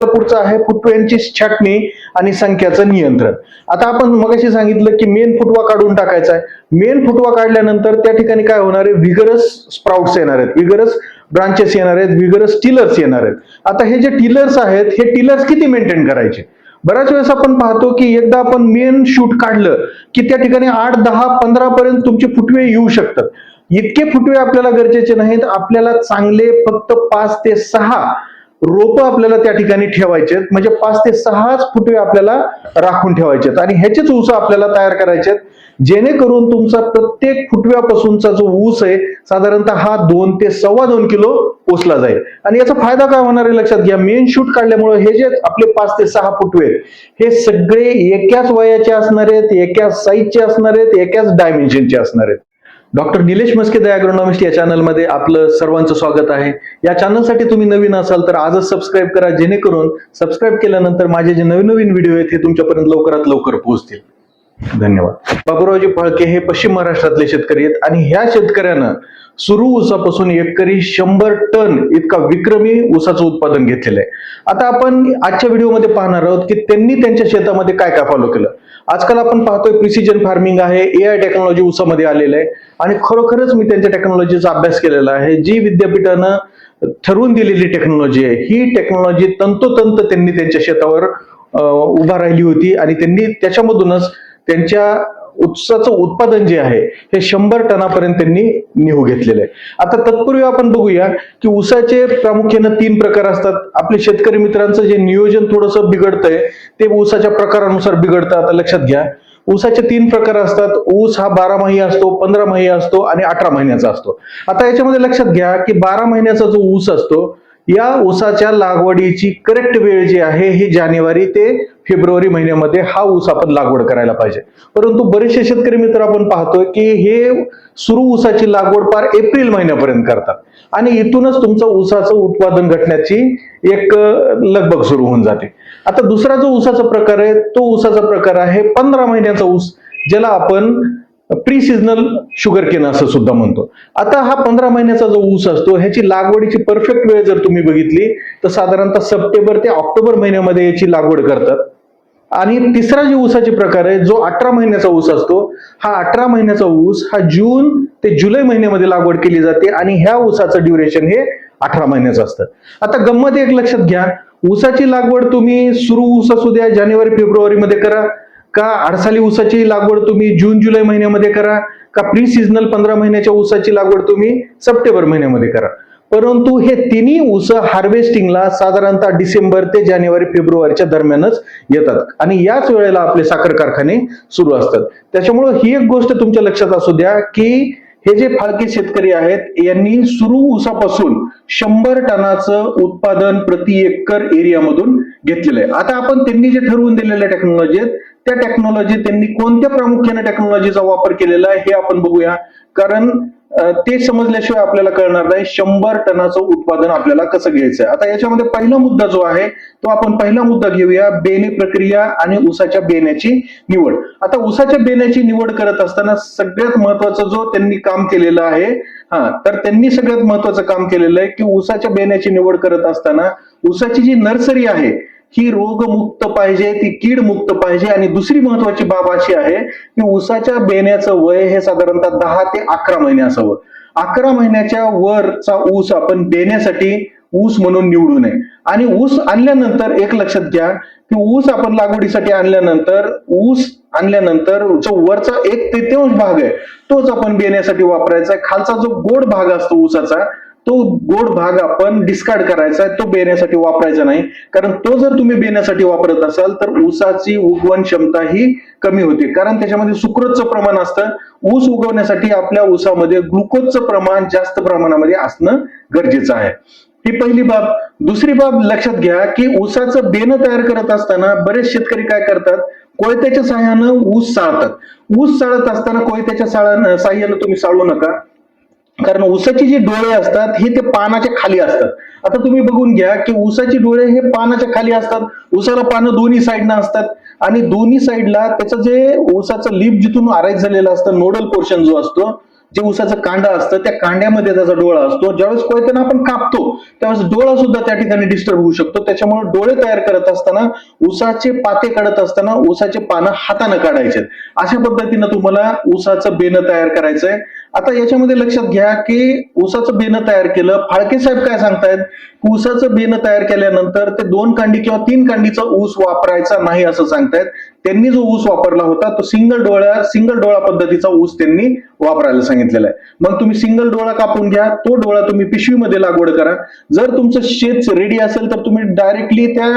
पुढचं आहे फुटव्यांची छाटणी आणि संख्याचं नियंत्रण. आता आपण मगाशी सांगितलं की मेन फुटवा काढून टाकायचा आहे. मेन फुटवा काढल्यानंतर त्या ठिकाणी काय होणार आहे, विगरस स्प्राउट्स येणार आहेत, विगरस ब्रांचेस येणार आहेत, विगरस टिलर्स येणार आहेत. आता हे जे टिलर्स आहेत, हे टिलर्स किती मेंटेन करायचे? बऱ्याच वेळेस आपण पाहतो की एकदा आपण मेन शूट काढलं की त्या ठिकाणी 8, 10, 15 पर्यंत तुमचे फुटवे येऊ शकतात. इतके फुटवे आपल्याला गरजेचे नाहीत. आपल्याला चांगले फक्त 5 ते 6 रोप आपल्याला त्या ठिकाणी ठेवायचे, म्हणजे 5 ते 6च फुटवे आपल्याला राखून ठेवायचे आणि ह्याचेच ऊस आपल्याला तयार करायचे, जेणेकरून तुमचा प्रत्येक फुटव्यापासूनचा जो ऊस आहे साधारणतः हा 2 ते 2.25 किलो पोचला जाईल. आणि याचा फायदा काय होणार आहे लक्षात घ्या. मेन शूट काढल्यामुळे हे जे आपले 5 ते 6 फुटवे हे सगळे एकाच वयाचे असणार आहेत, एकाच साईजचे असणार आहेत, एकाच डायमेन्शनचे असणार आहेत. डॉक्टर निलेश मस्के द ॲग्रोनॉमिस्ट या चॅनलमध्ये आपलं सर्वांचं स्वागत आहे. या चॅनलसाठी तुम्ही नवीन असाल तर आजच सबस्क्राईब करा, जेणेकरून सबस्क्राईब केल्यानंतर माझे जे नवीन नवीन व्हिडिओ आहेत हे तुमच्यापर्यंत लवकरात लवकर पोहोचतील. धन्यवाद. बाबूरावजी फळके हे पश्चिम महाराष्ट्रातले शेतकरी आहेत आणि ह्या शेतकऱ्यानं सुरू ऊसापासून एकरी 100 टन इतका विक्रमी ऊसाचं उत्पादन घेतलेलं आहे. आता आपण आजच्या व्हिडिओमध्ये पाहणार आहोत की त्यांनी त्यांच्या शेतामध्ये काय काय फॉलो केलं. आजकाल आपण पाहतोय प्रिसिजन फार्मिंग आहे, AI टेक्नॉलॉजी ऊसामध्ये आलेलं आहे आणि खरोखरच मी त्यांच्या टेक्नॉलॉजीचा अभ्यास केलेला आहे. जी विद्यापीठानं ठरवून दिलेली टेक्नॉलॉजी आहे, ही टेक्नॉलॉजी तंतोतंत त्यांनी त्यांच्या शेतावर उभा राहिली होती आणि त्यांनी त्याच्यामधूनच त्यांच्या ऊसाचं उत्पादन जे आहे हे 100 टनापर्यंत त्यांनी नेऊ घेतलेलं आहे. आता तत्पूर्वी आपण बघूया की ऊसाचे प्रामुख्याने 3 प्रकार असतात. आपले शेतकरी मित्रांचं जे नियोजन थोडंसं बिघडतंय ते ऊसाच्या प्रकारानुसार बिघडतं. आता लक्षात घ्या, ऊसाचे 3 प्रकार असतात. ऊस हा 12 महिने असतो, 15 महिने असतो आणि 18 महिन्याचा असतो. आता याच्यामध्ये लक्षात घ्या की 12 महिन्याचा जो ऊस असतो, या ऊसाच्या लागवडीची करेक्ट वेळ जी आहे ही जानेवारी ते फेब्रुवारी महिन्यामध्ये हा ऊस आपण लागवड करायला पाहिजे. परंतु बरेचसे शेतकरी मित्र आपण पाहतोय की हे सुरू ऊसाची लागवड पार एप्रिल महिन्यापर्यंत करतात आणि इथूनच तुमचं ऊसाचं उत्पादन घटण्याची एक लगबग सुरू होऊन जाते. आता दुसरा जो ऊसाचा प्रकार आहे तो ऊसाचा प्रकार आहे 15 महिन्याचा ऊस, ज्याला आपण प्री सीझनल शुगर केन असं सुद्धा म्हणतो. आता हा 15 महिन्याचा जो ऊस असतो ह्याची लागवडीची परफेक्ट वेळ जर तुम्ही बघितली तर साधारणतः सप्टेंबर ते ऑक्टोबर महिन्यामध्ये याची लागवड करतात. आणि तिसरा जो ऊसाचे प्रकार आहे जो 18 महिन्याचा ऊस असतो, हा 18 महिन्याचा ऊस हा जून ते जुलै महिन्यामध्ये लागवड केली जाते आणि ह्या ऊसाचं ड्युरेशन हे 18 महिन्याचं असतं. आता गंमत एक लक्षात घ्या, ऊसाची लागवड तुम्ही सुरू ऊस असू द्या जानेवारी फेब्रुवारी मध्ये करा, का आडसाली ऊसाची लागवड तुम्ही जून जुलै महिन्यामध्ये करा, का प्री सीझनल 15 महिन्याच्या ऊसाची लागवड तुम्ही सप्टेंबर महिन्यामध्ये करा, परंतु हे तिन्ही ऊस हार्वेस्टिंगला साधारणतः डिसेंबर ते जानेवारी फेब्रुवारीच्या दरम्यानच येतात आणि याच वेळेला आपले साखर कारखाने सुरू असतात. त्याच्यामुळे ही एक गोष्ट तुमच्या लक्षात असू द्या की हे जे फाळके शेतकरी आहेत यांनी सुरू ऊसापासून 100 टनाचं उत्पादन प्रति एकर एरियामधून घेतलेलं आहे. आता आपण त्यांनी जे ठरवून दिलेल्या टेक्नॉलॉजी आहेत त्या टेक्नॉलॉजी त्यांनी कोणत्या प्रामुख्याने टेक्नॉलॉजीचा वापर केलेला आहे हे आपण बघूया, कारण ते समजल्याशिवाय आपल्याला कळणार नाही 100 टनाचं उत्पादन आपल्याला कसं घ्यायचं आहे. आता याच्यामध्ये पहिला मुद्दा जो आहे तो आपण पहिला मुद्दा घेऊया, बेणे प्रक्रिया आणि ऊसाच्या बेण्याची निवड. आता ऊसाच्या बेण्याची निवड करत असताना सगळ्यात महत्वाचं जो त्यांनी काम केलेलं आहे, तर त्यांनी सगळ्यात महत्वाचं काम केलेलं आहे की ऊसाच्या बेण्याची निवड करत असताना ऊसाची जी नर्सरी आहे ही रोगमुक्त पाहिजे, ती कीड मुक्त पाहिजे. आणि दुसरी महत्वाची बाब अशी आहे की ऊसाच्या बेण्याचं वय हे साधारणतः 10 ते 11 महिने असावं. 11 महिन्याच्या वरचा ऊस आपण बेण्यासाठी ऊस म्हणून निवडू नये. आणि ऊस आणल्यानंतर एक लक्षात घ्या की ऊस आपण लागवडीसाठी आणल्यानंतर जो वरचा 1/3 भाग आहे तोच आपण बेण्यासाठी वापरायचा आहे. खालचा जो गोड भाग असतो ऊसाचा तो गोड भाग आपण डिस्कार्ड करायचा आहे, तो बेण्यासाठी वापरायचा नाही. कारण तो जर तुम्ही बेण्यासाठी वापरत असाल तर ऊसाची उगवण क्षमता ही कमी होते, कारण त्याच्यामध्ये सुक्रोजचं प्रमाण असतं. ऊस उगवण्यासाठी आपल्या ऊसामध्ये ग्लुकोजचं प्रमाण जास्त प्रमाणामध्ये असणं गरजेचं आहे. ही पहिली बाब. दुसरी बाब लक्षात घ्या की ऊसाचं बेणं तयार करत असताना बरेच शेतकरी काय करतात, कोयत्याच्या साह्यानं ऊस चाळतात. ऊस चाळत असताना कोयत्याच्या साह्यानं तुम्ही चाळू नका, कारण ऊसाची जी डोळे असतात हे ते पानाच्या खाली असतात. आता तुम्ही बघून घ्या की ऊसाची डोळे हे पानाच्या खाली असतात. ऊसाला पानं दोन्ही साईडनं असतात आणि दोन्ही साईडला त्याचं जे ऊसाचं लीफ जिथून आराईज झालेलं असतं, नोडल पोर्शन जो असतो जे ऊसाचं कांड असतं त्या कांड्यामध्ये त्याचा डोळा असतो. ज्यावेळेस कोयत्यानं आपण कापतो त्यावेळेस डोळा सुद्धा त्या ठिकाणी डिस्टर्ब होऊ शकतो. त्याच्यामुळे डोळे तयार करत असताना, ऊसाचे पाते काढत असताना ऊसाचे पानं हाताने काढायचे. अशा पद्धतीनं तुम्हाला ऊसाचं बेणं तयार करायचंय. आता याच्यामध्ये लक्षात घ्या की ऊसाचं बेणं तयार केलं, फाळके साहेब काय सांगतायत, ऊसाचं बेणं तयार केल्यानंतर ते 2 कांडी किंवा 3 कांडीचा ऊस वापरायचा नाही असं सांगतायत. त्यांनी जो ऊस वापरला होता तो सिंगल डोळा पद्धतीचा ऊस त्यांनी वापरायला सांगितलेला आहे. मग तुम्ही सिंगल डोळा कापून घ्या, तो डोळा तुम्ही पिशवीमध्ये लागवड करा. जर तुमचं शेत रेडी असेल तर तुम्ही डायरेक्टली त्या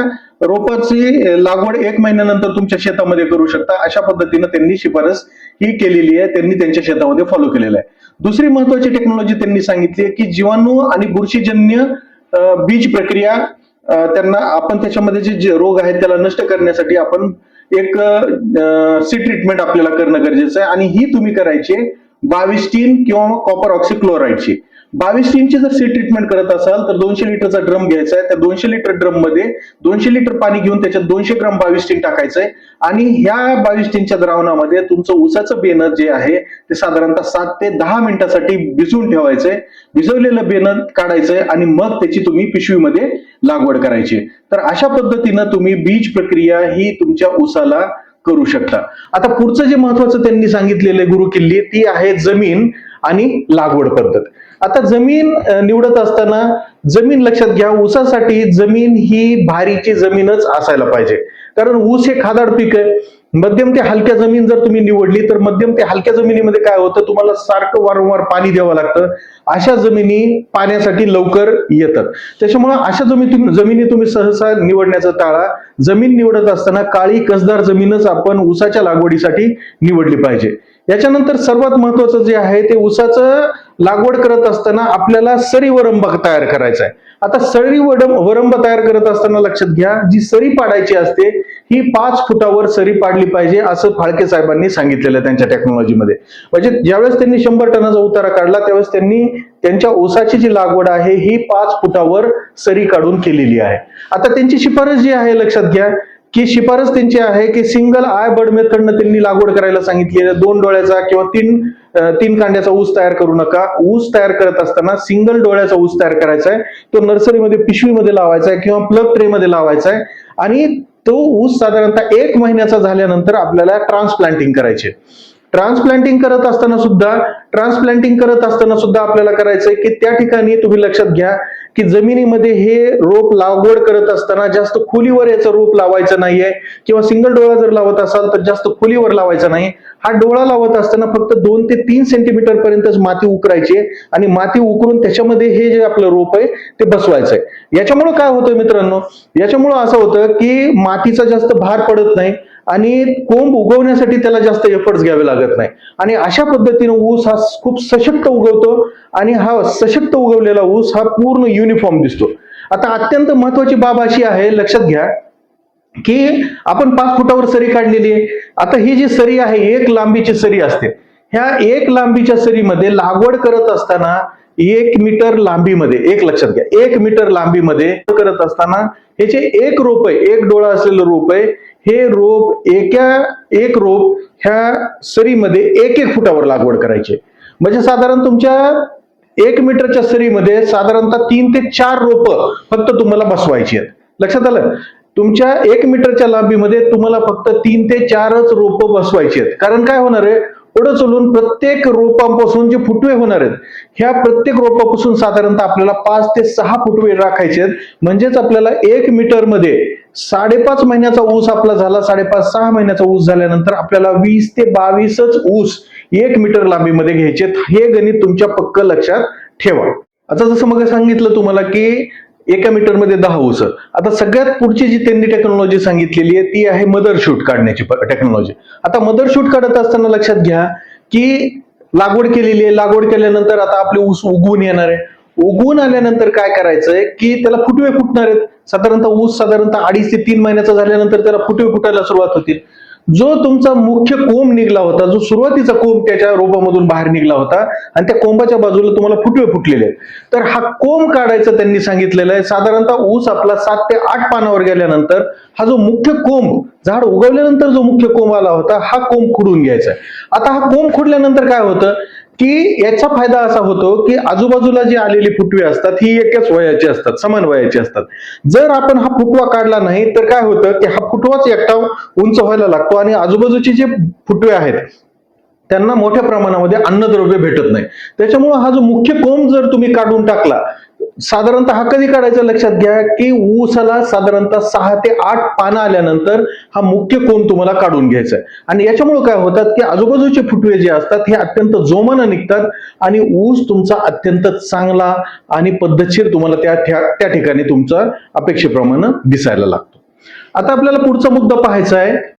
रोपाची लागवड 1 महिन्यानंतर तुमच्या शेतामध्ये करू शकता. अशा पद्धतीनं त्यांनी शिफारस ही केलेली आहे, त्यांनी त्यांच्या शेतामध्ये फॉलो केलेलं आहे. दुसरी महत्वाची टेक्नॉलॉजी त्यांनी सांगितली आहे की जीवाणू आणि बुरशीजन्य बीज प्रक्रिया, त्यांना आपण त्याच्यामध्ये जे रोग आहेत त्याला नष्ट करण्यासाठी आपण एक सी ट्रीटमेंट आपल्याला करणं गरजेचं आहे. आणि ही तुम्ही करायची 22 किंवा कॉपर ऑक्सिक्लोराइडची. 22 जर सी ट्रीटमेंट करत असाल तर 200 लिटरचा ड्रम घ्यायचा आहे. त्या 200 लिटर ड्रम मध्ये 200 लिटर पाणी घेऊन त्याच्यात 200 ग्राम 22 टाकायचंय आणि ह्या 22 द्रावणामध्ये तुमचं ऊसाचं बेणं जे आहे ते साधारणतः 7 ते 10 मिनिटासाठी भिजवून ठेवायचंय. भिजवलेलं बेणं काढायचंय आणि मग त्याची तुम्ही पिशवीमध्ये लागवड करायची. तर अशा पद्धतीनं तुम्ही बीज प्रक्रिया ही तुमच्या ऊसाला करू शकता. आता पुढचं जे महत्वाचं त्यांनी सांगितलेलं गुरु किल्ली ती आहे जमीन आणि लागवड पद्धत. आता जमीन निवडत असताना जमीन लक्षात घ्या, ऊसासाठी जमीन ही भारीची जमीनच असायला पाहिजे. कारण ऊस हे खादाड पीक आहे. मध्यम ते हलक्या जमीन जर तुम्ही निवडली तर मध्यम ते हलक्या जमिनीमध्ये काय होतं, तुम्हाला सारखं वारंवार पाणी द्यावं लागतं. अशा जमिनी पाण्यासाठी लवकर येतात. त्याच्यामुळे अशा जमिनी तुम्ही सहसा निवडण्याचा टाळा. जमीन निवडत असताना काळी कसदार जमीनच आपण ऊसाच्या लागवडीसाठी निवडली पाहिजे. याच्यानंतर सर्वात महत्वाचं जे आहे ते ऊसाचं लागवड करत असताना आपल्याला सरी वरंब तयार करायचा आहे. आता सरी वरंब तयार करत असताना लक्षात घ्या, जी सरी पाडायची असते ही 5 फुटावर सरी पाडली पाहिजे असं फाळके साहेबांनी सांगितलेलं आहे त्यांच्या टेक्नॉलॉजीमध्ये. म्हणजे ज्यावेळेस त्यांनी 100 टनाचा उतारा काढला त्यावेळेस त्यांनी त्यांच्या ऊसाची जी लागवड आहे ही 5 फुटावर सरी काढून केलेली आहे. आता त्यांची शिफारस जी आहे लक्षात घ्या की शिफारस त्यांची आहे की सिंगल आय बर्ड मेथडनं त्यांनी लागवड करायला सांगितली आहे. 2 डोळ्याचा किंवा 3 कांड्याचा ऊस तयार करू नका. ऊस तयार करत असताना सिंगल डोळ्याचा ऊस तयार करायचा आहे. तो नर्सरीमध्ये पिशवीमध्ये लावायचा आहे किंवा प्लग ट्रे मध्ये लावायचा आहे आणि तो ऊस साधारणतः 1 महिन्याचा झाल्यानंतर आपल्याला ट्रान्सप्लांटिंग करायचे. ट्रान्सप्लांटिंग करत असताना सुद्धा आपल्याला करायचंय की त्या ठिकाणी तुम्ही लक्षात घ्या की जमिनीमध्ये हे रोप लागवड करत असताना जास्त खोलीवर याचं रोप लावायचं नाहीये किंवा सिंगल डोळा जर लावत असाल तर जास्त खोलीवर लावायचा नाही. हा डोळा लावत असताना फक्त 2 ते 3 सेंटीमीटर पर्यंतच माती उकरायची आणि माती उकरून त्याच्यामध्ये हे जे आपलं रोप आहे ते बसवायचंय. याच्यामुळे काय होतं मित्रांनो, याच्यामुळे असं होतं की मातीचा जास्त भार पडत नाही आणि कोंब उगवण्यासाठी त्याला जास्त एफर्ट्स घ्यावे लागत नाही आणि अशा पद्धतीने ऊस हा खूप सशक्त उगवतो आणि हा सशक्त उगवलेला ऊस हा पूर्ण युनिफॉर्म दिसतो. आता अत्यंत महत्वाची बाब अशी आहे, लक्षात घ्या की आपण 5 फुटावर सरी काढलेली आहे. आता ही जी सरी आहे 1 लांबीची सरी असते. ह्या 1 लांबीच्या सरीमध्ये लागवड करत असताना 1 मीटर लांबीमध्ये, एक लक्षात घ्या, 1 मीटर लांबीमध्ये करत असताना हे जे एक रोप आहे, एक डोळा असलेलं रोप आहे, हे रोप एक रोप ह्या सरीमध्ये 1-1 फुटावर लागवड करायची. म्हणजे साधारण तुमच्या 1 मीटरच्या सरीमध्ये साधारणतः 3 ते 4 रोप फक्त तुम्हाला बसवायची आहेत. लक्षात आलं? तुमच्या 1 मीटरच्या लांबीमध्ये तुम्हाला फक्त 3 ते 4च रोप बसवायची आहेत. कारण काय होणार आहे, पुढे चलून प्रत्येक रोपांपासून जे फुटवे होणार आहेत ह्या प्रत्येक रोपापासून साधारणतः आपल्याला 5 ते 6 फुटवे राखायचे आहेत. म्हणजेच आपल्याला 1 मीटर मध्ये 5.5 महिन्याचा ऊस आपला झाला. 5.5-6 महिन्याचा ऊस झाल्यानंतर आपल्याला 20 ते 22च ऊस 1 मीटर लांबीमध्ये घ्यायचे. हे गणित तुमच्या पक्क लक्षात ठेवा. आता जसं मग सांगितलं तुम्हाला की 1 मीटर मध्ये 10 ऊस. आता सगळ्यात पुढची जी त्यांनी टेक्नॉलॉजी सांगितलेली आहे ती आहे मदर शूट काढण्याची टेक्नॉलॉजी. आता मदर शूट काढत असताना लक्षात घ्या की लागवड केलेली आहे. लागवड केल्यानंतर आता आपले ऊस उगवून येणार आहे. उगवून आल्यानंतर काय करायचंय की त्याला फुटवे फुटणार आहेत. ऊस 2.5 ते 3 महिन्याचा झाल्यानंतर त्याला फुटवे फुटायला सुरुवात होतील. जो तुमचा मुख्य कोंब निघला होता, जो सुरुवातीचा कोंब त्याच्या रोपामधून बाहेर निघला होता आणि त्या कोंबाच्या बाजूला तुम्हाला फुटवे फुटलेले आहेत, तर हा कोंब काढायचं त्यांनी सांगितलेलं आहे. साधारणतः ऊस आपला 7 ते 8 पानावर गेल्यानंतर हा जो मुख्य कोंब, झाड उगवल्यानंतर जो मुख्य कोंब आला होता हा कोंब खुडून घ्यायचा आहे. आता हा कोंब खुडल्यानंतर काय होतं की याचा फायदा असा होतो की आजूबाजूला जी आलेली फुटवे असतात ही एकाच वयाची असतात, समान वयाची असतात. जर आपण हा फुटवा काढला नाही तर काय होतं की हा फुटवाच एकटा उंच व्हायला लागतो आणि आजूबाजूचे जे फुटवे आहेत त्यांना मोठ्या प्रमाणामध्ये अन्नद्रव्य भेटत नाही. त्याच्यामुळे हा जो मुख्य कोंब जर तुम्ही काढून टाकला, साधारणतः हा कधी काढायचा लक्षात घ्या की ऊसाला साधारणतः 6 ते 8 पानं आल्यानंतर हा मुख्य कोंब तुम्हाला काढून घ्यायचा आहे. आणि याच्यामुळे काय होतात की आजूबाजूचे फुटवे जे असतात हे अत्यंत जोमानं निघतात आणि ऊस तुमचा अत्यंत चांगला आणि पद्धतशीर तुम्हाला त्या ठिकाणी तुमचा अपेक्षेप्रमाणे दिसायला लागतो. आता आपल्याला पुढचा मुद्दा पाहायचा आहे